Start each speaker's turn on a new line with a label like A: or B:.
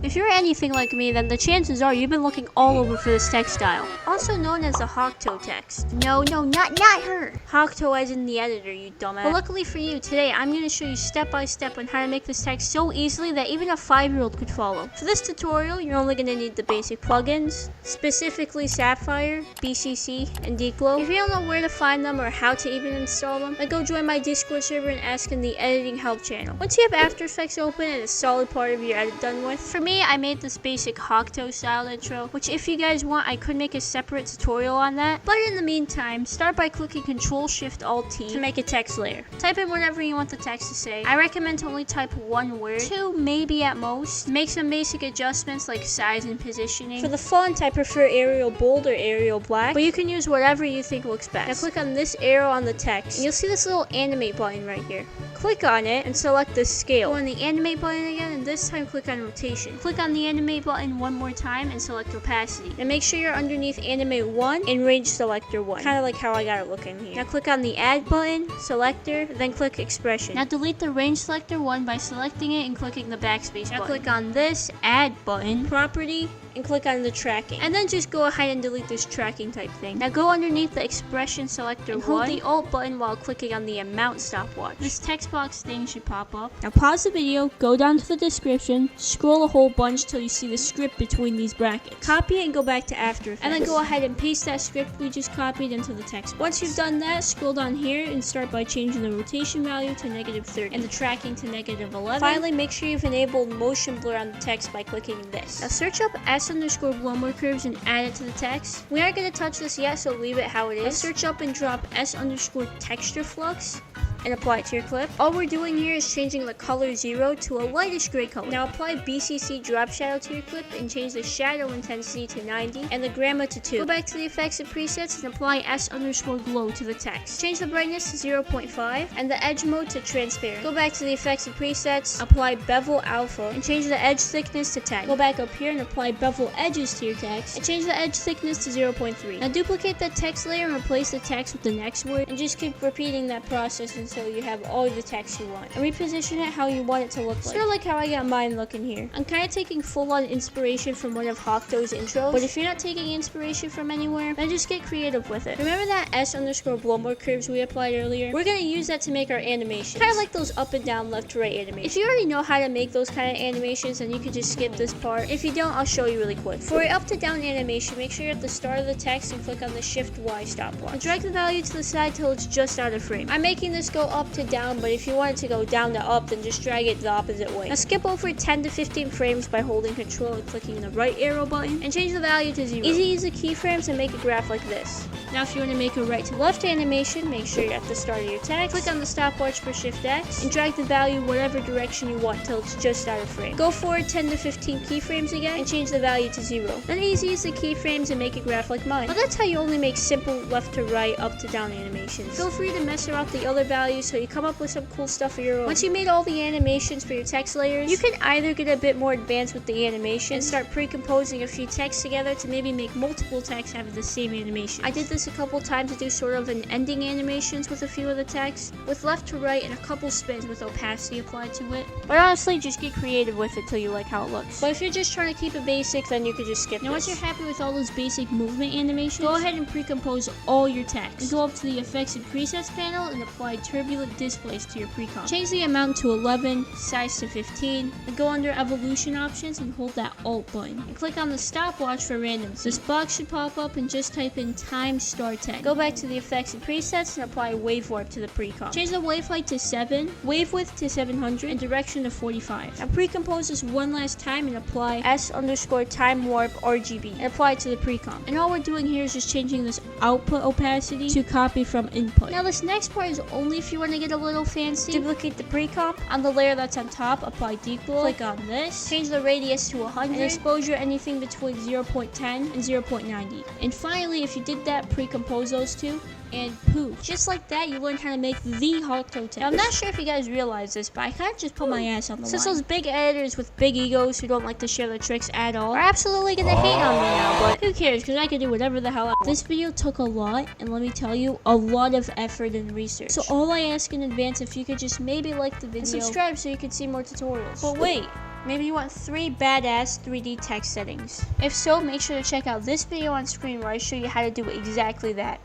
A: If you're anything like me, then the chances are you've been looking all over for this text style, also known as the HAWKTOE text. No, not her. HAWKTOE as in the editor, you dumbass. But luckily for you, today I'm going to show you step by step on how to make this text so easily that even a 5-year-old could follow. For this tutorial, you're only going to need the basic plugins, specifically Sapphire, BCC, and Declo. If you don't know where to find them or how to even install them, then go join my Discord server and ask in the editing help channel. Once you have After Effects open and a solid part of your edit done with, for me, I made this basic HAWKTOE style intro, which if you guys want, I could make a separate tutorial on that. But in the meantime, start by clicking Ctrl-Shift-Alt-T to make a text layer. Type in whatever you want the text to say. I recommend to only type one word, 2 maybe at most. Make some basic adjustments like size and positioning. For the font, I prefer Arial Bold or Arial Black, but you can use whatever you think looks best. Now click on this arrow on the text, and you'll see this little animate button right here. Click on it and select the scale. Go on the animate button again, and this time click on rotation. Click on the animate button one more time and select opacity. And make sure you're underneath animate 1 and range selector 1. Kind of like how I got it looking here. Now click on the add button, selector, then click expression. Now delete the range selector 1 by selecting it and clicking the backspace button. Now click on this add button, property, and click on the tracking. And then just go ahead and delete this tracking type thing. Now go underneath the expression selector and hold the alt button while clicking on the amount stopwatch. This text box thing should pop up. Now pause the video, go down to the description, scroll a whole bunch till you see the script between these brackets. Copy it and go back to After Effects. And then go ahead and paste that script we just copied into the text box. Once you've done that, scroll down here and start by changing the rotation value to -30 and the tracking to -11. Finally, make sure you've enabled motion blur on the text by clicking this. Now search up S_blow curves and add it to the text. We aren't going to touch this yet, so leave it how it is. Now search up and drop S_texture flux and apply it to your clip. All we're doing here is changing the color 0 to a lightish gray color. Now apply BCC drop shadow to your clip and change the shadow intensity to 90 and the gamma to 2. Go back to the effects and presets and apply S_glow to the text. Change the brightness to 0.5 and the edge mode to transparent. Go back to the effects and presets, apply bevel alpha and change the edge thickness to 10. Go back up here and apply bevel edges to your text and change the edge thickness to 0.3. Now duplicate that text layer and replace the text with the next word and just keep repeating that process until you have all the text you want. And reposition it how you want it to look like. Sort of like how I got mine looking here. I'm kind of taking full-on inspiration from one of HAWKTOE's intros, but if you're not taking inspiration from anywhere, then just get creative with it. Remember that S_blow curves we applied earlier? We're going to use that to make our animations. Kind of like those up and down, left to right animations. If you already know how to make those kind of animations, then you can just skip this part. If you don't, I'll show you really quick. For your up to down animation, make sure you're at the start of the text and click on the Shift Y stopwatch. And drag the value to the side till it's just out of frame. I'm making this go up to down, but if you want it to go down to up, then just drag it the opposite way. Now skip over 10 to 15 frames by holding Control and clicking the right arrow button and change the value to 0. Easy to use the keyframes and make a graph like this. Now if you want to make a right to left animation, make sure you're at the start of your text, click on the stopwatch for Shift X and drag the value whatever direction you want till it's just out of frame. Go forward 10 to 15 keyframes again and change the value to 0. Then easy use the keyframes and make a graph like mine. But that's how you only make simple left to right, up to down animations. Feel free to mess around with the other values so you come up with some cool stuff of your own. Once you made all the animations for your text layers, you can either get a bit more advanced with the animation and start pre-composing a few texts together to maybe make multiple texts have the same animation. I did this a couple times to do sort of an ending animations with a few of the texts, with left to right and a couple spins with opacity applied to it. But honestly, just get creative with it till you like how it looks. But if you're just trying to keep it basic, then you could just skip this. Now once you're happy with all those basic movement animations, go ahead and pre-compose all your text. And go up to the effects and presets panel and apply turbulent displays to your precomp. Change the amount to 11, size to 15, and go under evolution options and hold that alt button. And click on the stopwatch for randoms. This box should pop up and just type in time star 10. Go back to the effects and presets and apply wave warp to the precomp. Change the wave height to 7, wave width to 700, and direction to 45. Now pre-compose this one last time and apply S_time warp RGB and apply it to the precomp. And all we're doing here is just changing this output opacity to copy from input. Now this next part is only if you want to get a little fancy. Duplicate the precomp. On the layer that's on top, apply Declo. Click on this. Change the radius to 100 and exposure anything between 0.10 and 0.90. And finally, if you did that, pre-compose those two. And poof. Just like that, you learned how to make the HAWKTOE text. Now, I'm not sure if you guys realize this, but I kind of just put my ass on the line. Since those big editors with big egos who don't like to share their tricks at all are absolutely gonna hate on me now, but who cares, because I can do whatever the hell I want. This video took a lot, and let me tell you, a lot of effort and research. So all I ask in advance, if you could just maybe like the video and subscribe so you can see more tutorials. But wait, Maybe you want 3 badass 3D text settings. If so, make sure to check out this video on screen where I show you how to do exactly that.